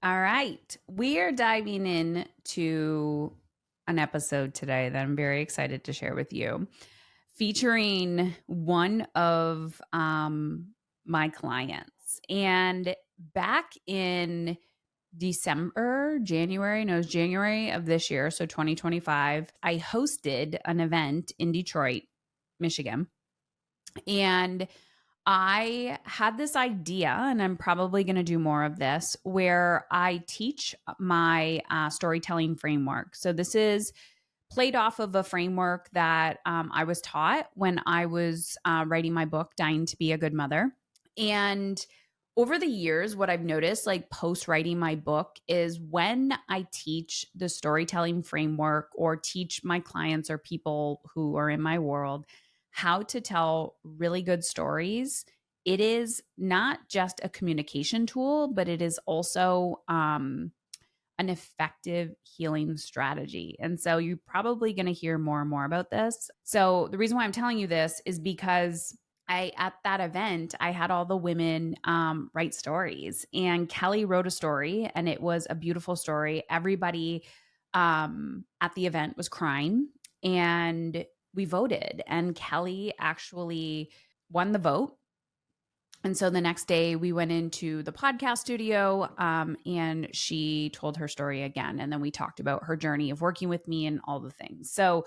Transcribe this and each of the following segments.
All right. We are diving into an episode today that I'm very excited to share with you, featuring one of my clients. And back in January, no, it was January of this year, so 2025, I hosted an event in Detroit, Michigan. And I had this idea, and I'm probably going to do more of this, where I teach my storytelling framework. So, this is played off of a framework that I was taught when I was writing my book, Dying to Be a Good Mother. And over the years, what I've noticed, like post writing my book, is when I teach the storytelling framework or teach my clients or people who are in my world how to tell really good stories, it is not just a communication tool, but it is also an effective healing strategy. And so you're probably going to hear more and more about this. So the reason why I'm telling you this is because at that event, I had all the women write stories, and Kellie wrote a story, and it was a beautiful story. Everybody at the event was crying, and we voted, and Kellie actually won the vote. And so the next day we went into the podcast studio and she told her story again. And then we talked about her journey of working with me and all the things. So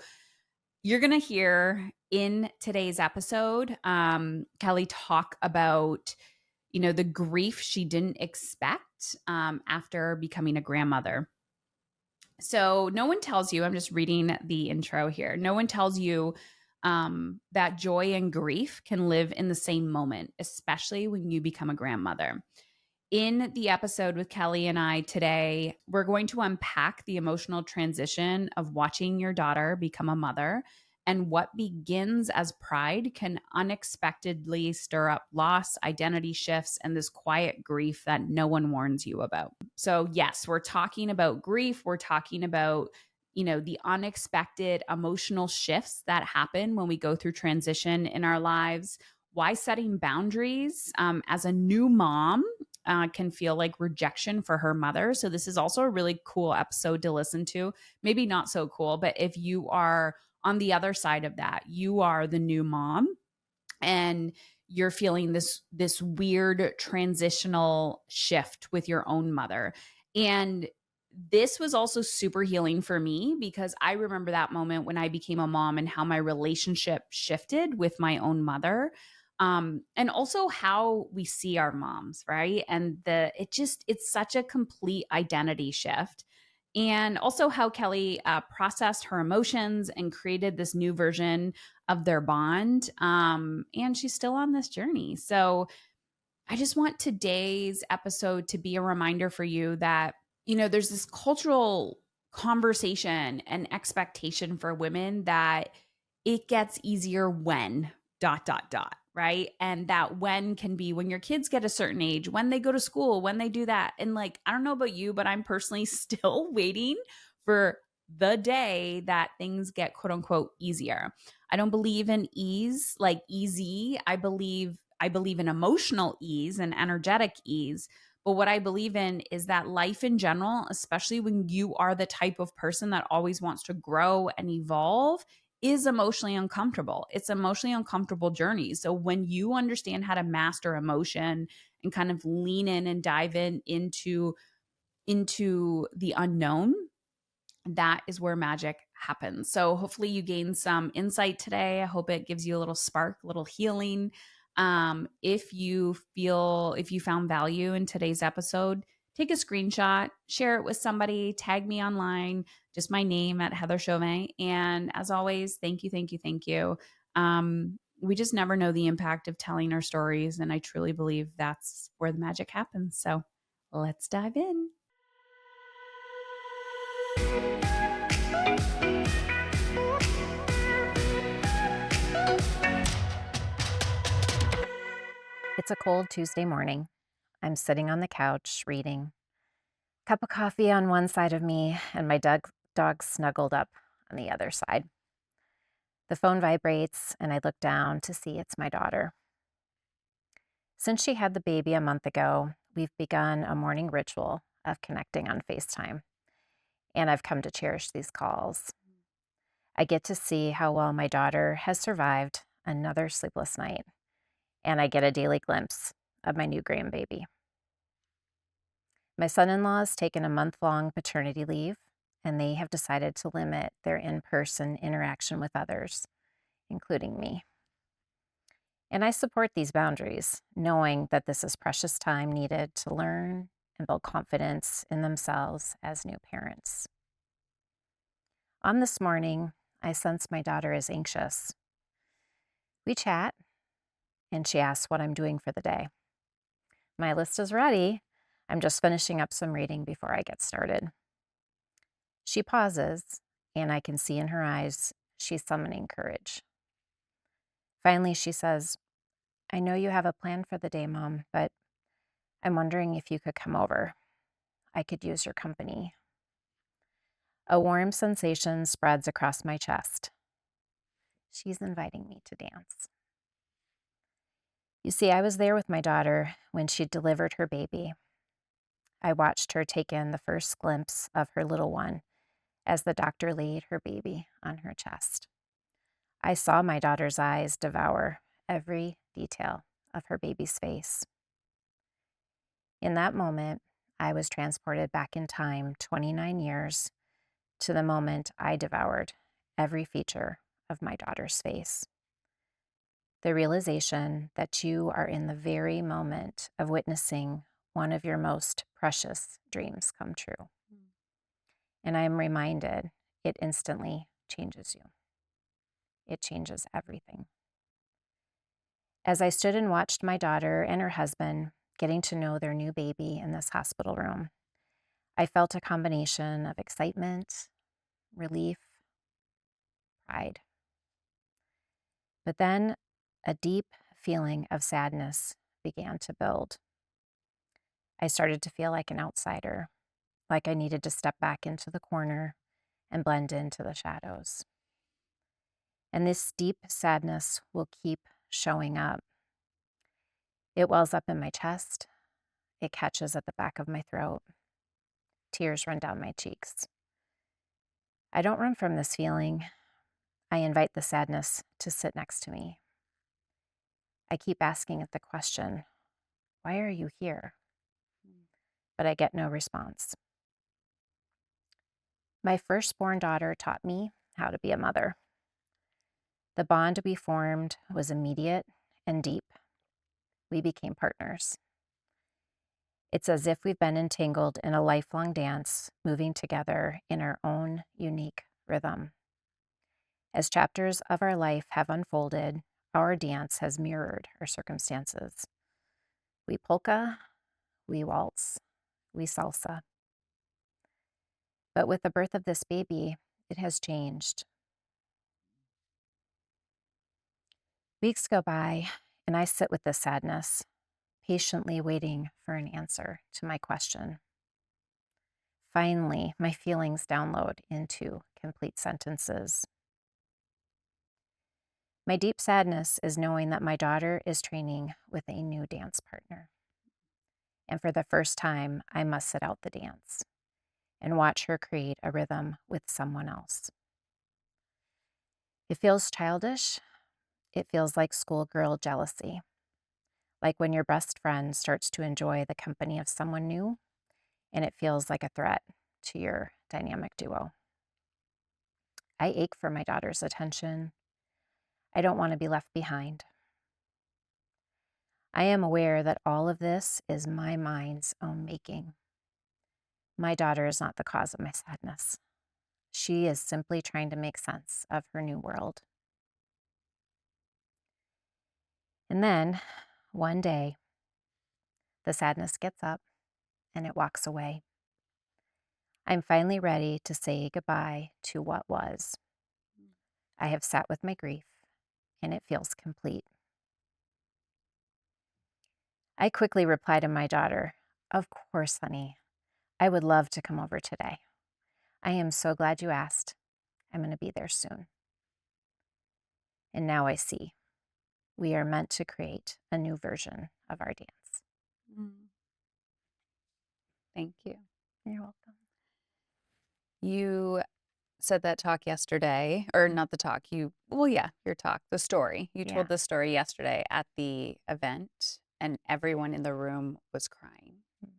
you're going to hear in today's episode, Kellie talk about, the grief she didn't expect after becoming a grandmother. So no one tells you, I'm just reading the intro here. No one tells you that joy and grief can live in the same moment, especially when you become a grandmother. In the episode with Kellie and I today, we're going to unpack the emotional transition of watching your daughter become a mother and what begins as pride can unexpectedly stir up loss, identity shifts, and this quiet grief that no one warns you about. So, yes, we're talking about grief. We're talking about the unexpected emotional shifts that happen when we go through transition in our lives, why setting boundaries as a new mom can feel like rejection for her mother. So, this is also a really cool episode to listen to. Maybe not so cool, but if you are on the other side of that, you are the new mom and you're feeling this weird transitional shift with your own mother. And this was also super healing for me because I remember that moment when I became a mom and how my relationship shifted with my own mother. And also how we see our moms, right? And it's such a complete identity shift. And also how Kellie processed her emotions and created this new version of their bond. And she's still on this journey. So I just want today's episode to be a reminder for you that, there's this cultural conversation and expectation for women that it gets easier when dot, dot, dot, right? And that when can be when your kids get a certain age, when they go to school, when they do that. And like, I don't know about you, but I'm personally still waiting for the day that things get quote unquote easier. I don't believe in ease, like easy. I believe in emotional ease and energetic ease. But what I believe in is that life in general, especially when you are the type of person that always wants to grow and evolve, is emotionally uncomfortable. It's emotionally uncomfortable journey. So when you understand how to master emotion and kind of lean in and dive into the unknown, that is where magic happens. So hopefully you gain some insight today. I hope it gives you a little spark, a little healing. If you found value in today's episode, take a screenshot, share it with somebody, tag me online, just my name at Heather Chauvin. And as always, thank you, thank you, thank you. We just never know the impact of telling our stories. And I truly believe that's where the magic happens. So let's dive in. It's a cold Tuesday morning. I'm sitting on the couch reading. Cup of coffee on one side of me and my dog snuggled up on the other side. The phone vibrates and I look down to see it's my daughter. Since she had the baby a month ago, we've begun a morning ritual of connecting on FaceTime, and I've come to cherish these calls. I get to see how well my daughter has survived another sleepless night, and I get a daily glimpse of my new grandbaby. My son-in-law has taken a month-long paternity leave, and they have decided to limit their in-person interaction with others, including me. And I support these boundaries, knowing that this is precious time needed to learn and build confidence in themselves as new parents. On this morning, I sense my daughter is anxious. We chat, and she asks what I'm doing for the day. My list is ready. I'm just finishing up some reading before I get started. She pauses, and I can see in her eyes she's summoning courage. Finally, she says, "I know you have a plan for the day, Mom, but I'm wondering if you could come over. I could use your company." A warm sensation spreads across my chest. She's inviting me to dance. You see, I was there with my daughter when she delivered her baby. I watched her take in the first glimpse of her little one as the doctor laid her baby on her chest. I saw my daughter's eyes devour every detail of her baby's face. In that moment, I was transported back in time 29 years to the moment I devoured every feature of my daughter's face. The realization that you are in the very moment of witnessing one of your most precious dreams come true. And I am reminded it instantly changes you. It changes everything. As I stood and watched my daughter and her husband getting to know their new baby in this hospital room, I felt a combination of excitement, relief, pride. But then a deep feeling of sadness began to build. I started to feel like an outsider, like I needed to step back into the corner and blend into the shadows. And this deep sadness will keep showing up. It wells up in my chest, it catches at the back of my throat, tears run down my cheeks. I don't run from this feeling. I invite the sadness to sit next to me. I keep asking it the question, why are you here? But I get no response. My firstborn daughter taught me how to be a mother. The bond we formed was immediate and deep. We became partners. It's as if we've been entangled in a lifelong dance, moving together in our own unique rhythm. As chapters of our life have unfolded, our dance has mirrored our circumstances. We polka, we waltz, we salsa. But with the birth of this baby, it has changed. Weeks go by, and I sit with this sadness, patiently waiting for an answer to my question. Finally, my feelings download into complete sentences. My deep sadness is knowing that my daughter is training with a new dance partner. And for the first time, I must sit out the dance and watch her create a rhythm with someone else. It feels childish. It feels like schoolgirl jealousy, like when your best friend starts to enjoy the company of someone new, and it feels like a threat to your dynamic duo. I ache for my daughter's attention. I don't want to be left behind. I am aware that all of this is my mind's own making. My daughter is not the cause of my sadness. She is simply trying to make sense of her new world. And then, one day, the sadness gets up and it walks away. I'm finally ready to say goodbye to what was. I have sat with my grief, and it feels complete. I quickly reply to my daughter, "Of course, honey. I would love to come over today. I am so glad you asked. I'm going to be there soon." And now I see. We are meant to create a new version of our dance. Mm. Thank you. You said that talk yesterday, or Mm. not the talk, well, yeah, your talk, the story. You Yeah. told the story yesterday at the event, and everyone in the room was crying. Mm.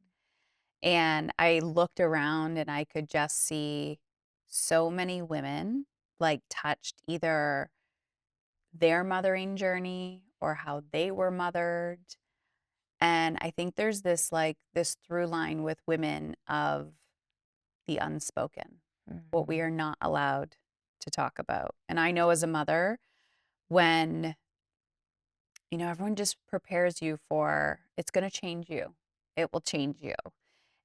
And I looked around and I could just see so many women like touched either their mothering journey or how they were mothered. And I think there's this through line with women of the unspoken, what we Mhm. are not allowed to talk about. And I know as a mother, when, everyone just prepares you for it's going to change you, it will change you.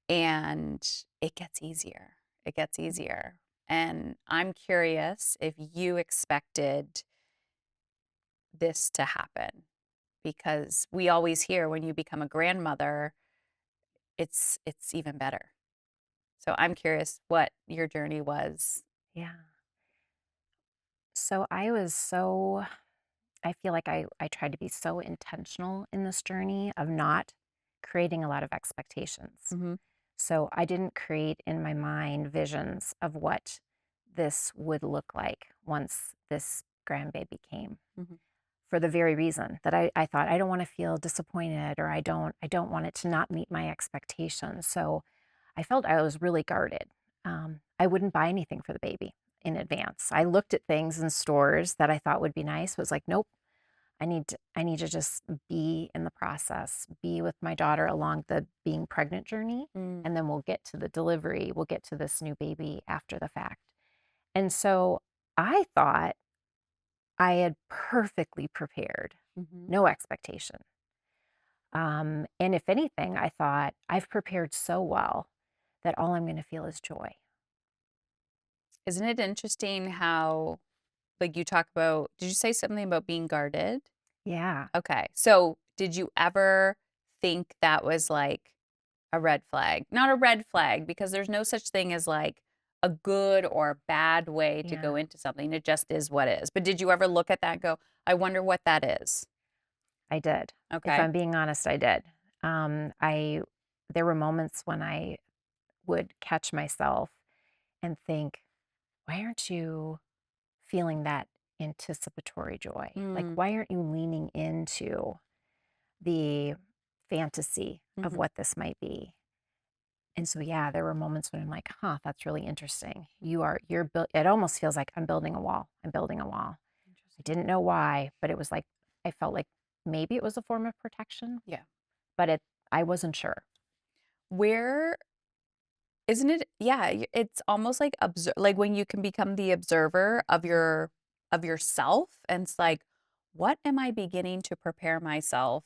And it gets easier. It gets easier. And I'm curious if you expected this to happen because we always hear when you become a grandmother, it's even better. So I'm curious what your journey was. Yeah. So I feel like I tried to be so intentional in this journey of not creating a lot of expectations. Mhm. So I didn't create in my mind visions of what this would look like once this grandbaby came. Mhm. For the very reason that I thought I don't want to feel disappointed or I don't want it to not meet my expectations. So I felt I was really guarded. I wouldn't buy anything for the baby in advance. I looked at things in stores that I thought would be nice, was like, nope, I need to just be in the process, be with my daughter along the being pregnant journey, Mm. and then we'll get to the delivery, we'll get to this new baby after the fact. And so I thought I had perfectly prepared, Mhm. no expectation. And if anything, I thought I've prepared so well that all I'm going to feel is joy. Isn't it interesting how, like, you talk about, did you say something about being guarded? Yeah, Okay. So, did you ever think that was like a red flag? Not a red flag because there's no such thing as like a good or a bad way to yeah, go into something. It just is what is. But did you ever look at that and go, I wonder what that is? I did. If Okay. I'm being honest, I did. I There were moments when I would catch myself and think, why aren't you feeling that anticipatory joy? Like, Mm. why aren't you leaning into the fantasy of Hmm. what this might be? And so, yeah, there were moments when I'm like, huh, that's really interesting. You're built, it almost feels like I'm building a wall. I'm building a wall. I Interesting. didn't know why, but it was like, I felt like maybe it was a form of protection, Yeah. but I wasn't sure. Where isn't it? Yeah, it's almost like like when you can become the observer of yourself and it's like what am I beginning to prepare myself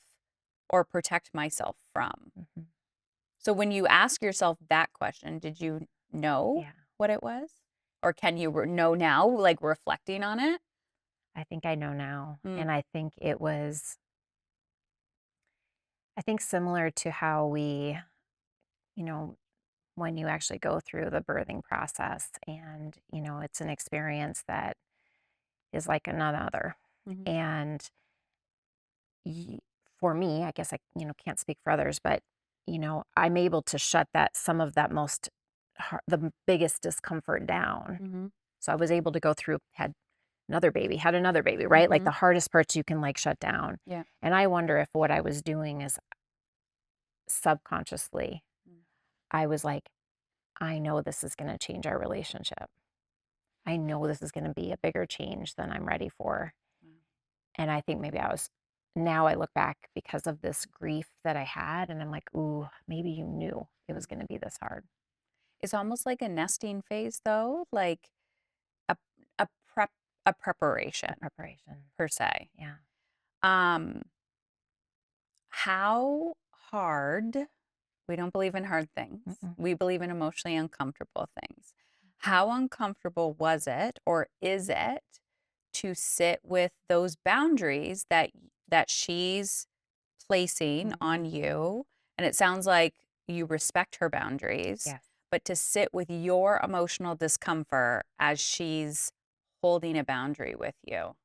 or protect myself from? Mhm. So when you ask yourself that question, did you know Yeah, what it was? Or can you know now like reflecting on it? I think I know now. Mm. And I think similar to how you know, when you actually go through the birthing process and, it's an experience that is like another. Mhm. And y- for me, I guess can't speak for others, but, I'm able to shut some of that the biggest discomfort down. Mhm. So I was able to go through, had another baby, right? Like Mhm. the hardest parts you can like shut down. Yeah. And I wonder if what I was doing is subconsciously, Mm. I was like, I know this is going to change our relationship. I know this is going to be a bigger change than I'm ready for. Wow. And I think maybe now I look back because of this grief that I had, and I'm like, ooh, maybe you knew it was Mm. going to be this hard. It's almost like a nesting phase though, like a a prep a A preparation preparation. per se. Yeah. Um, how hard, we don't believe in hard things. Mm-mm. We believe in emotionally uncomfortable things. How uncomfortable was it or is it to sit with those boundaries that she's placing on Mhm. you? And it sounds like you respect her boundaries, Yes. but to sit with your emotional discomfort as she's holding a boundary with you.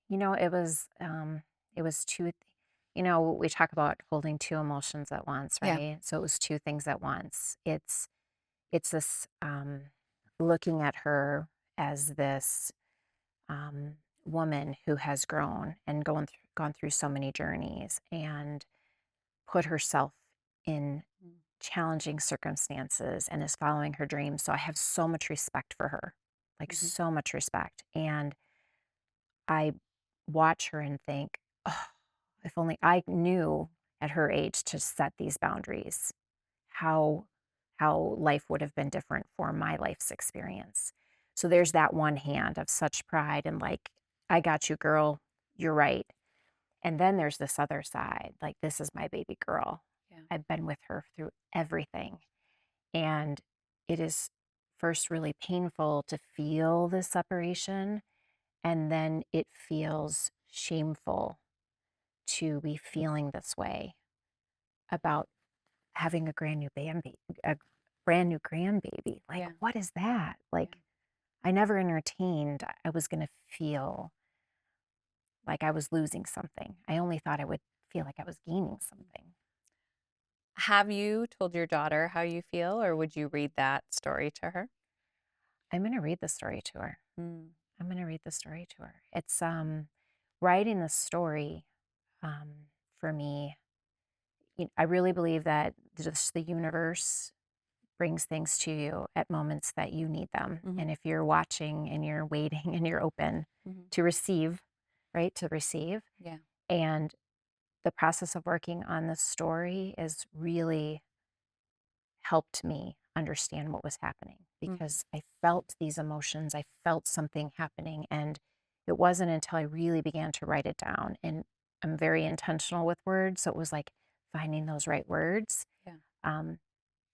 It was two, we talk about holding two emotions at once, Yeah. right? So it was two things at once. it's this looking at her as this woman who has grown and gone through so many journeys and put herself in Mm. challenging circumstances and is following her dreams. So I have so much respect for her, like Mhm. so much respect. And I watch her and think, oh, if only I knew at her age to set these boundaries, how life would have been different for my life's experience. So there's that one hand of such pride and like, I got you, girl. You're right. And then there's this other side, like, this is my baby girl. Yeah. I've been with her through everything. And it is first really painful to feel this separation. And then it feels shameful to be feeling this way about having a brand new grandbaby. Like, Yeah. what is that? Yeah. Like, I never entertained I was going to feel like I was losing something. I only thought I would feel like I was gaining something. Have you told your daughter how you feel, or would you read that story to her? I'm going to read the story to her. Mm. I'm going to read the story to her. It's writing the story for me. I really believe that just the universe brings things to you at moments that you need them. Mhm. And if you're watching and you're waiting and you're open Mhm. to receive, right? To receive. Yeah. And the process of working on this story is really helped me understand what was happening Mhm. because I felt these emotions. I felt something happening. And it wasn't until I really began to write it down. And I'm very intentional with words. So it was like finding those right words Yeah. um,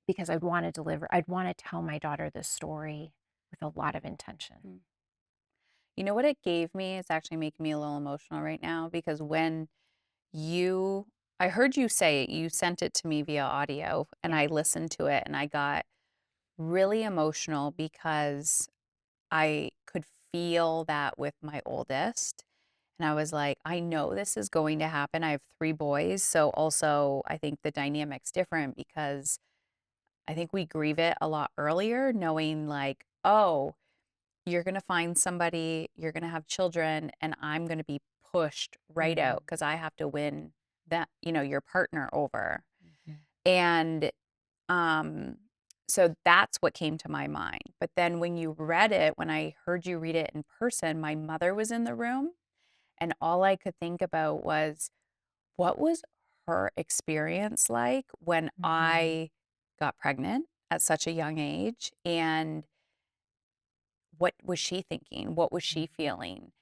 because I'd want to tell my daughter this story with a lot of intention. Mm. You know what it gave me? It's actually making me a little emotional right now because when you I heard you say it, you sent it to me via audio, and Yeah. I listened to it, and I got really emotional because I could feel that with my oldest. And I was like, I know this is going to happen. I have 3 boys, so also I think the dynamic's different because I think we grieve it a lot earlier, knowing like, "Oh, you're gonna find somebody, you're gonna have children, and I'm gonna be pushed right Mm. out because I have to win that, your partner over." Mhm. And, um, so that's what came to my mind. But then when you read it, when I heard you read it in person, my mother was in the room, and all I could think about was, what was her experience like when Mhm. I got pregnant at such a young age? And what was she thinking? What was she Mhm. feeling?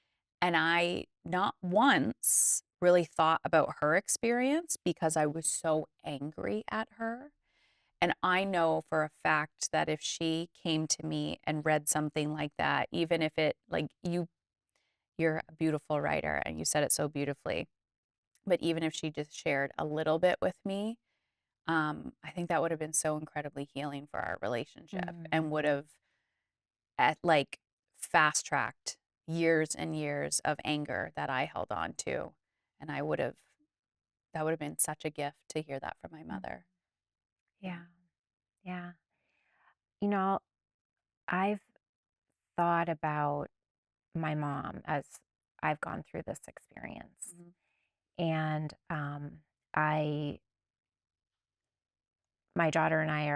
And I not once really thought about her experience because I was so angry at her. And I know for a fact that if she came to me and read something like that, even if it like you're a beautiful writer and you said it so beautifully, but even if she just shared a little bit with me, I think that would have been so incredibly healing for our relationship and would Mhm. have at like fast tracked years and years of anger that I held on to. And that would have been such a gift to hear that from my Mhm. mother. Yeah. Yeah. Yeah. You know, I've thought about my mom as I've gone through this experience. Mhm. And I, my daughter and I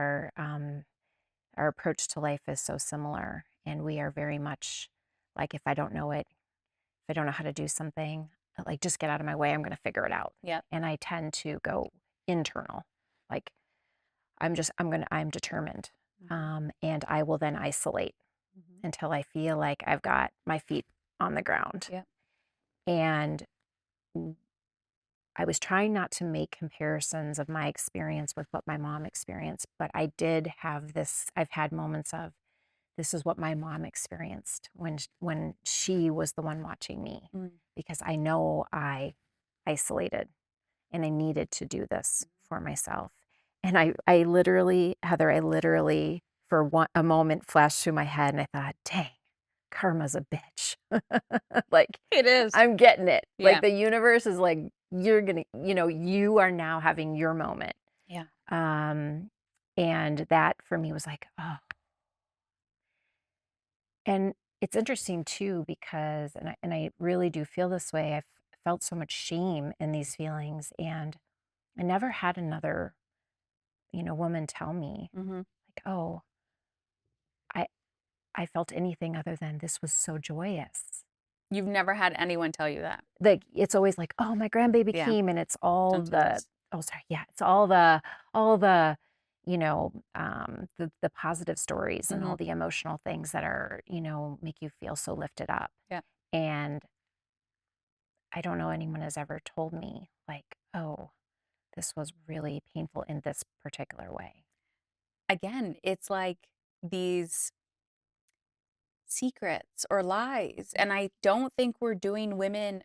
our approach to life is so similar. And we are very much like, if I don't know it, if I don't know how to do something, like, just get out of my way. I'm going to figure it out. Yep. And I tend to go internal. Like, I'm determined. Mhm. And I will then isolate Mhm. until I feel like I've got my feet on the ground. Yep. And I was trying not to make comparisons of my experience with what my mom experienced, but I've had moments of, this is what my mom experienced when she was the one watching me, Mm. because I know I isolated and I needed to do this for myself. And I literally, Heather, for a moment flashed through my head and I thought, dang, karma's a bitch. Like, It is. I'm getting it. Like, Yeah. the universe is like, you are now having your moment. Yeah. Um, And that for me was like, oh. And it's interesting too because, and I really do feel this way. I've felt so much shame in these feelings, and I never had another, woman tell me Mhm. like, oh, I I felt anything other than this was so joyous. You've never had anyone tell you that? Like, it's always like, "Oh, my grandbaby Yeah, came," and it's all until the this. oh, sorry, yeah, it's all the, the positive stories and all Mhm. the emotional things that are, make you feel so lifted up. Yeah. And I don't know anyone has ever told me like, "Oh, this was really painful in this particular way." Again, it's like these secrets or lies, and I don't think we're doing women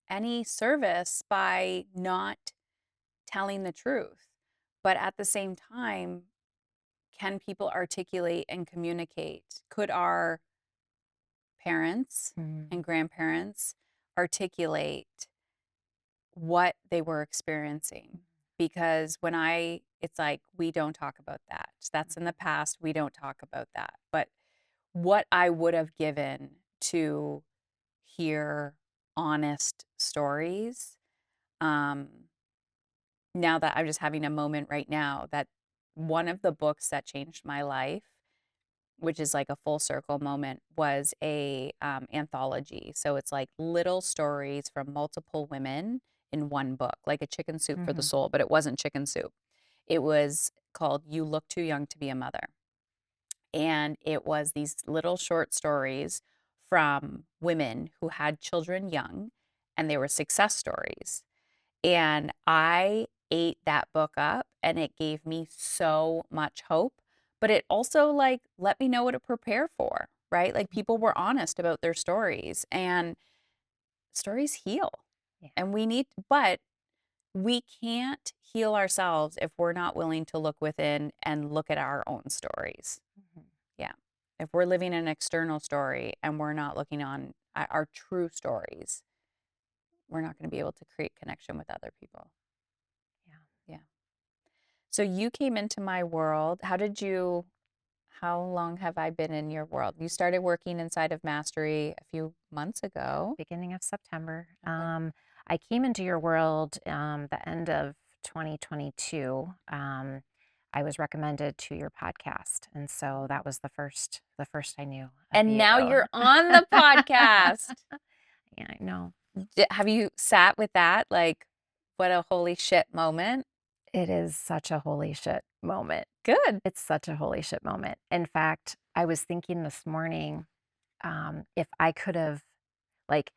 any service by not telling the truth. But at the same time, can people articulate and communicate? Could our parents Mm, and grandparents articulate what they were experiencing? Because it's like, we don't talk about that. That's in the past. We don't talk about that. But what I would have given to hear honest stories, um, now that I'm just having a moment right now, that one of the books that changed my life, which is like a full circle moment, was a anthology. So it's like little stories from multiple women in one book, like a chicken soup for the mhm, soul, but it wasn't chicken soup. It was called You Look Too Young to Be a Mother. And it was these little short stories from women who had children young, and they were success stories. And I ate that book up, and it gave me so much hope, but it also like let me know what to prepare for, right? Like people were honest about their stories, and stories heal. yeah, And but we can't heal ourselves if we're not willing to look within and look at our own stories. mhm, Yeah. If we're living an external story and we're not looking on at our true stories, we're not going to be able to create connection with other people. yeah. Yeah. So you came into my world. How long have I been in your world? You started working inside of Mastery a few months Yeah, ago. beginning of September. Okay. I came into your world the end of 2022. I was recommended to your podcast, and so that was the first I knew of And you. now you're on the podcast. Yeah, I know. Have you sat with that? Like, what a holy shit moment. It is such a holy shit moment. Good. It's such a holy shit moment. In fact, I was thinking this morning, if I could have, like,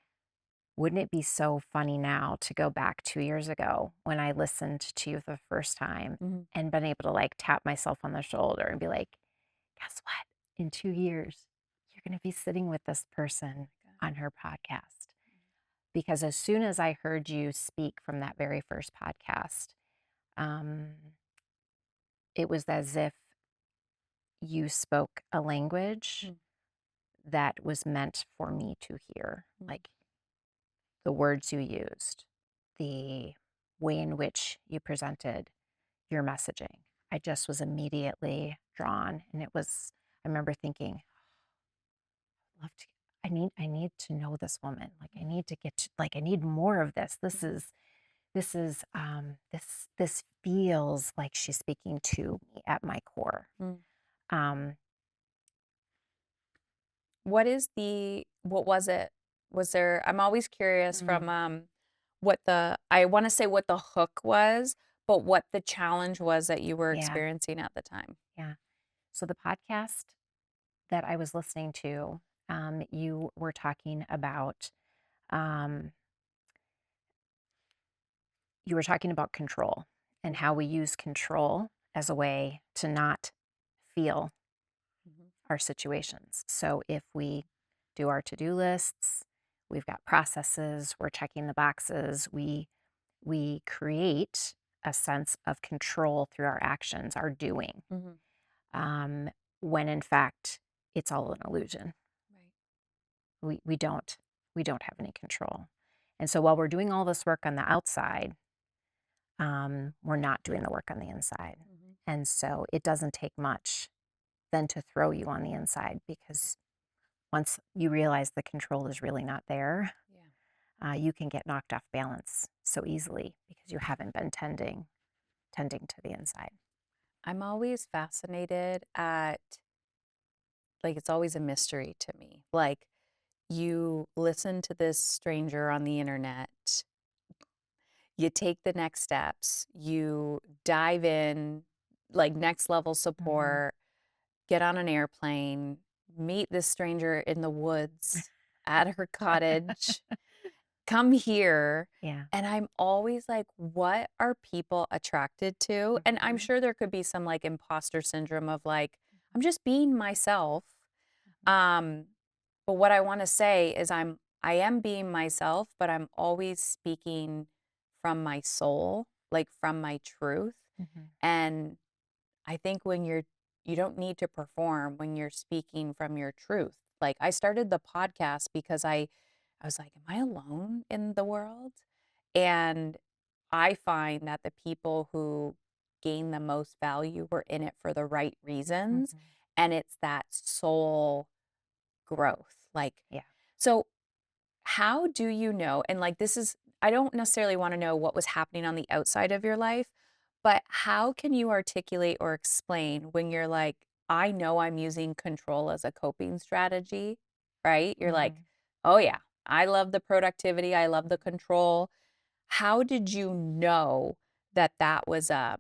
wouldn't it be so funny now to go back 2 years ago when I listened to you for the first time Mhm. and been able to, like, tap myself on the shoulder and be like, "Guess what? In 2 years, you're gonna be sitting with this person on her podcast." Because as soon as I heard you speak from that very first podcast, um, it was as if you spoke a language Mm, that was meant for me to hear. mm, Like, the words you used, the way in which you presented your messaging. I just was immediately drawn, and I remember thinking, love to I need to know this woman. Like, I need to get to, like, I need more of this. This feels like she's speaking to me at my core. mm. Um, What was it? Was there, I'm always curious mm, from I want to say what the hook was, but what the challenge was that you were yeah, experiencing at the time. yeah. So the podcast that I was listening to, you were talking about um, control and how we use control as a way to not feel Mhm. our situations. So if we do our to-do lists, we've got processes, we're checking the boxes, we create a sense of control through our actions, our doing, Mhm. um, when in fact it's all an illusion. Right. We don't have any control. And so while we're doing all this work on the outside, we're not doing the work on the inside. And so it doesn't take much then to throw you on the inside, because once you realize the control is really not there, Yeah. you can get knocked off balance so easily because you haven't been tending to the inside. I'm always fascinated at, like, it's always a mystery to me. Like, you listen to this stranger on the internet, you take the next steps, you dive in, like next level Mhm. support, get on an airplane, meet this stranger in the woods at her cottage, come here. Yeah. And I'm always like, what are people attracted to? And I'm Mhm. sure there could be some like imposter syndrome of like, I'm just being myself. Mhm. Um, but what I want to say is I am being myself, but I'm always speaking from my soul, like from my truth. Mhm. And I think when you don't need to perform when you're speaking from your truth. Like I started the podcast because I was like, am I alone in the world? And I find that the people who gain the most value were in it for the right reasons. Mhm. And it's that soul growth. Like, Yeah. so how do you know? And like, this is, I don't necessarily want to know what was happening on the outside of your life, but how can you articulate or explain when you're like, I know I'm using control as a coping strategy, right? You're like, Mhm. oh, yeah, I love the productivity, I love the control. How did you know that that was a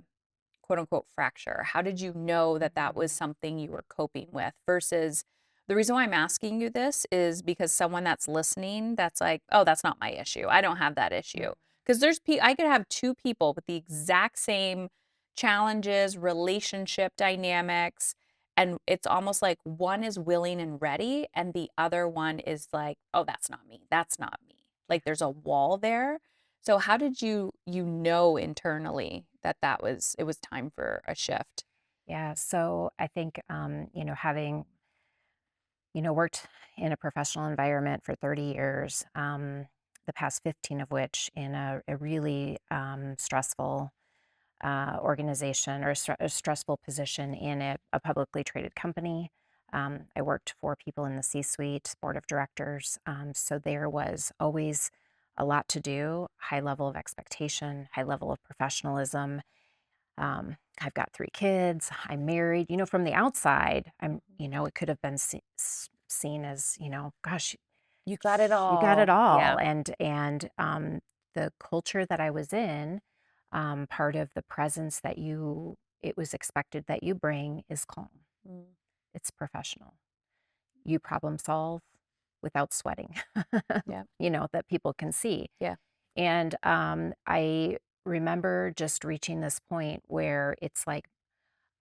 quote unquote fracture? How did you know that that was Mhm. something you were coping with versus the reason why I'm asking you this is because someone that's listening that's like, "Oh, that's not my issue. I don't have that issue." Mm. Because I could have two people with the exact same challenges, relationship dynamics, and it's almost like one is willing and ready and the other one is like, "Oh, that's not me. That's not me." Yeah. Like there's a wall there. So how did you know internally that it was time for a shift? Yeah. So I think, having, worked in a professional environment for 30 years, the past 15 of which in a really stressful organization, or a stressful position in a publicly traded company. I worked for people in the C suite, board of directors. So there was always a lot to do, high level of expectation, high level of professionalism. I've got 3 kids. I'm married. From the outside, it could have been seen as, gosh, You got it you got it all. all. Yeah. And the culture that I was in, part of the presence it was expected that you bring is calm. Mm, It's professional. You problem solve without sweating, yeah. that people can see. Yeah. And I remember just reaching this point where it's like,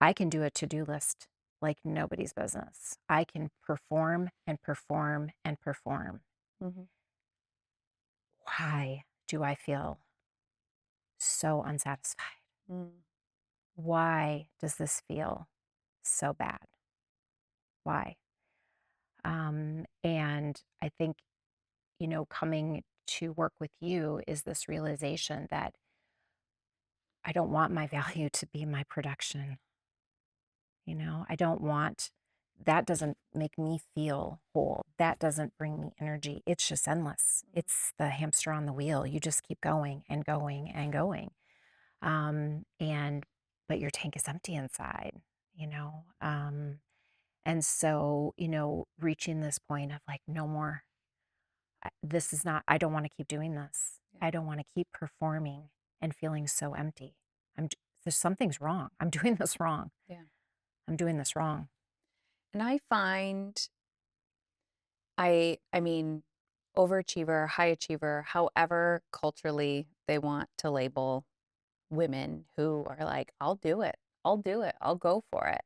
I can do a to-do list like nobody's business. I can perform and perform and perform. Mhm. Why do I feel so unsatisfied? Mm, Why does this feel so bad? Why? And I think, coming to work with you is this realization that I don't want my value to be my production. I don't want that. Doesn't make me feel whole. That doesn't bring me energy. It's just endless. mm, It's the hamster on the wheel. You just keep going and going and going. And but your tank is empty inside, you know. And so, reaching this point of like, no more. This is not. I don't want to keep doing this. yeah. I don't want to keep performing and feeling so empty. There's something's wrong. I'm doing this wrong. Yeah. I'm doing this wrong. And I find I mean, overachiever, high achiever, however culturally they want to label women who are like, I'll do it. I'll do it. I'll go for it.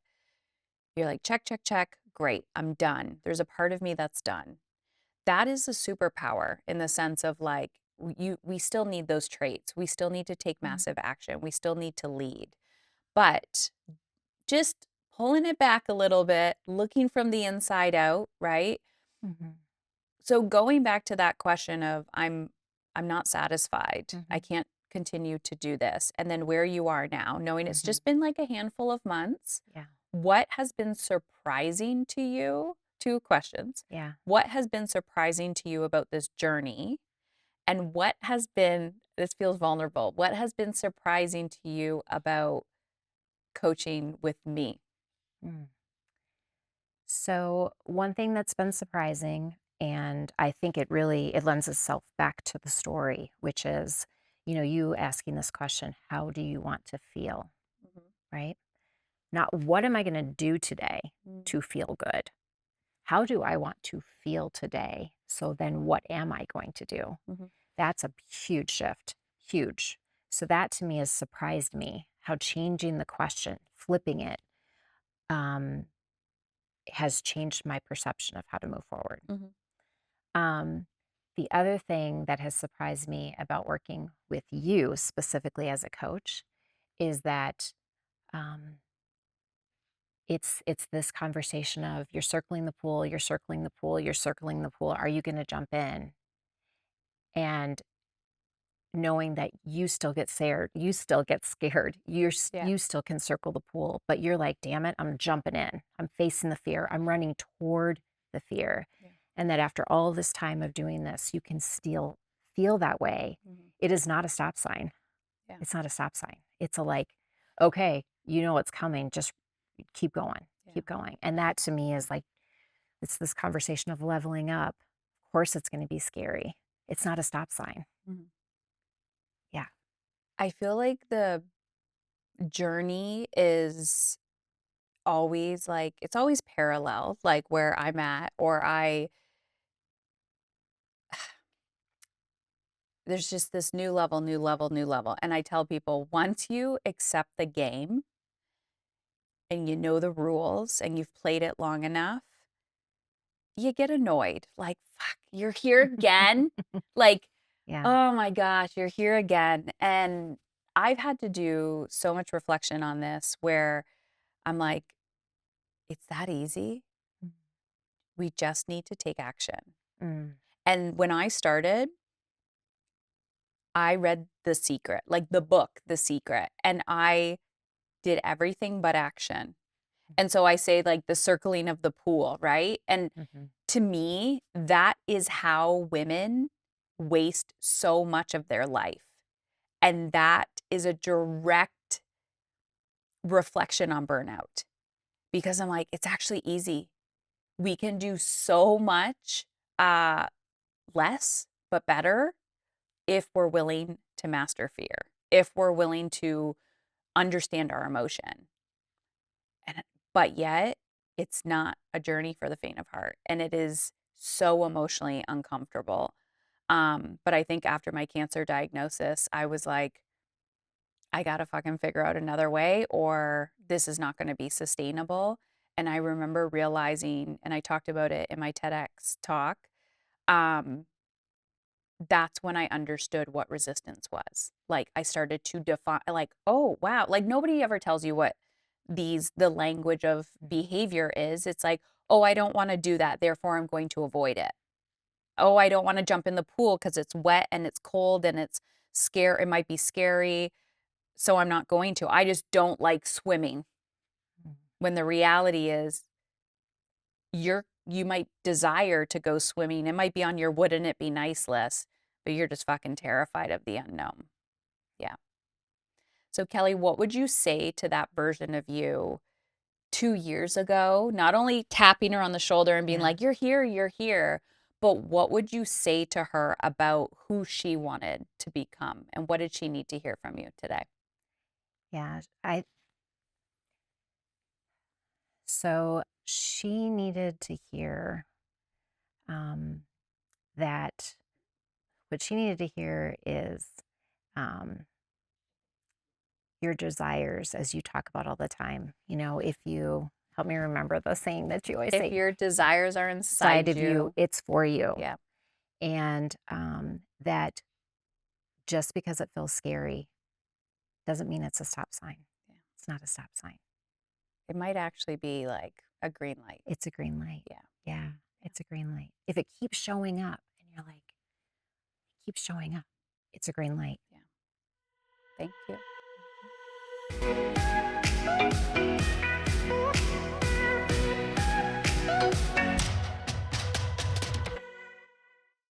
You're like, check, check, check. Great. I'm done. There's a part of me that's done. That is a superpower in the sense of like, we still need those traits. We still need to take Mhm. massive action. We still need to lead. But just pulling it back a little bit, looking from the inside out, right? Mhm. So going back to that question of I'm not satisfied. I Mhm. can't continue to do this, and then where you are now, knowing it's Mhm. just been like a handful of months, Yeah. what has been surprising to you? Two questions. Yeah. What has been surprising to you about this journey? And what has been, this feels vulnerable, what has been surprising to you about coaching with me? Mm. So one thing that's been surprising, and I think it lends itself back to the story, which is, you asking this question, how do you want to feel, Mhm. right? Not what am I going to do today Mm. to feel good? How do I want to feel today? So then what am I going to do? Mhm. That's a huge shift, huge. So that to me has surprised me, how changing the question, flipping it, um, has changed my perception of how to move forward. Mhm. Um, the other thing that has surprised me about working with you specifically as a coach is that um, it's this conversation of you're circling the pool, you're circling the pool, you're circling the pool. Are you going to jump in? And knowing that you still get scared, Yeah. you still can circle the pool, but you're like, damn it, I'm jumping in. I'm facing the fear. I'm running toward the fear. Yeah. And that after all this time of doing this, you can still feel that way. Mhm. It is not a stop sign. Yeah. It's not a stop sign. It's a like, okay, you know what's coming. Just keep going, Yeah. keep going. And that to me is like, it's this conversation of leveling up. Of course, it's going to be scary. It's not a stop sign. Mhm. Yeah. I feel like the journey is always like, it's always parallel, like where I'm at, or there's just this new level, new level, new level. And I tell people, once you accept the game and you know the rules and you've played it long enough, you get annoyed. Like, fuck, you're here again. Like, Yeah. oh my gosh, you're here again. And I've had to do so much reflection on this where I'm like, it's that easy. We just need to take action. Mm. And when I started, I read The Secret, like the book, The Secret, and I did everything but action. And so I say, like, the circling of the pool, right? And Mhm. to me, that is how women waste so much of their life. And that is a direct reflection on burnout because I'm like, it's actually easy. We can do so much uh, less, but better if we're willing to master fear, if we're willing to understand our emotion. And but yet, it's not a journey for the faint of heart, and it is so emotionally uncomfortable. But I think after my cancer diagnosis, I was like, I gotta fucking figure out another way, or this is not going to be sustainable. And I remember realizing, and I talked about it in my TEDx talk. Um, that's when I understood what resistance was. Like I started to define like, oh wow, like nobody ever tells you what the language of behavior is. It's like, oh, I don't want to do that, therefore I'm going to avoid it. Oh, I don't want to jump in the pool because it's wet and it's cold and it might be scary, so I'm not going to. I just don't like swimming. Mm. When the reality is you might desire to go swimming. It might be on your wouldn't it be nice list, but you're just fucking terrified of the unknown. Yeah. So, Kellie, what would you say to that version of you 2 years ago? Not only tapping her on the shoulder and being Yeah. like, you're here, but what would you say to her about who she wanted to become? And what did she need to hear from you today? Yeah. So she needed to hear um, that what she needed to hear is um, your desires, as you talk about all the time. If you help me remember the saying that you always If say, your desires are side inside of you, you, it's for you. yeah, And that just because it feels scary doesn't mean it's a stop sign. yeah, It's not a stop sign. it might actually be like a green light. It's a green light. Yeah. Yeah, Yeah. it's a green light. If it keeps showing up and you're like, keeps showing up, it's a green light. Yeah. Thank you.